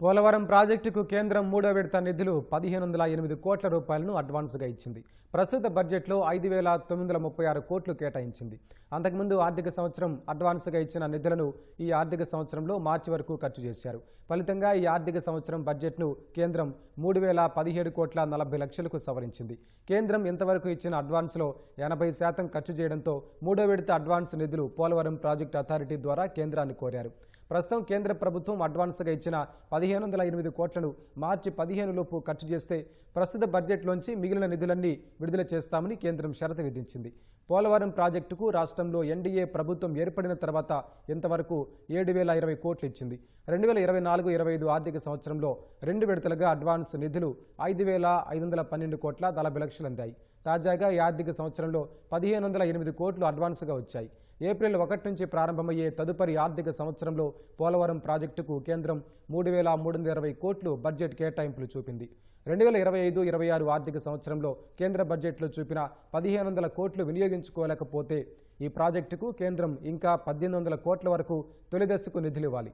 పోలవరం ప్రాజెక్టుకు కేంద్రం మూడో విడత నిధులు 1508 కోట్ల రూపాయలను అడ్వాన్స్గా ఇచ్చింది. ప్రస్తుత బడ్జెట్లో 5936 కోట్లు కేటాయించింది. అంతకుముందు ఆర్థిక సంవత్సరం అడ్వాన్స్గా ఇచ్చిన నిధులను ఈ ఆర్థిక సంవత్సరంలో మార్చి వరకు ఖర్చు చేశారు. ఫలితంగా ఈ ఆర్థిక సంవత్సరం బడ్జెట్ను కేంద్రం 3017 కోట్ల 40 లక్షలకు సవరించింది. కేంద్రం ఇంతవరకు ఇచ్చిన అడ్వాన్స్లో 80% ఖర్చు చేయడంతో మూడో విడత అడ్వాన్స్ నిధులు పోలవరం ప్రాజెక్టు అథారిటీ ద్వారా కేంద్రాన్ని కోరారు. ప్రస్తుతం కేంద్ర ప్రభుత్వం అడ్వాన్స్గా ఇచ్చిన 1508 కోట్లను మార్చి 15 లోపు ఖర్చు చేస్తే ప్రస్తుత బడ్జెట్లోంచి మిగిలిన నిధులన్నీ విడుదల చేస్తామని కేంద్రం షరతు విధించింది. పోలవరం ప్రాజెక్టుకు రాష్ట్రంలో ఎన్డీఏ ప్రభుత్వం ఏర్పడిన తర్వాత ఇంతవరకు 7020 కోట్లు ఇచ్చింది. 2024-25 ఆర్థిక సంవత్సరంలో 2 విడతలుగా అడ్వాన్స్ నిధులు 5512 కోట్ల 40 లక్షలు అందాయి. తాజాగా ఈ ఆర్థిక సంవత్సరంలో 1508 కోట్లు అడ్వాన్స్గా వచ్చాయి. ఏప్రిల్ 1 నుంచి ప్రారంభమయ్యే తదుపరి ఆర్థిక సంవత్సరంలో పోలవరం ప్రాజెక్టుకు కేంద్రం 3320 కోట్లు బడ్జెట్ కేటాయింపులు చూపింది. 2025-26 ఆర్థిక సంవత్సరంలో కేంద్ర బడ్జెట్లో చూపిన 1500 కోట్లు వినియోగించుకోలేకపోతే ఈ ప్రాజెక్టుకు కేంద్రం ఇంకా 1800 కోట్ల వరకు తొలి దశకు నిధులు ఇవ్వాలి.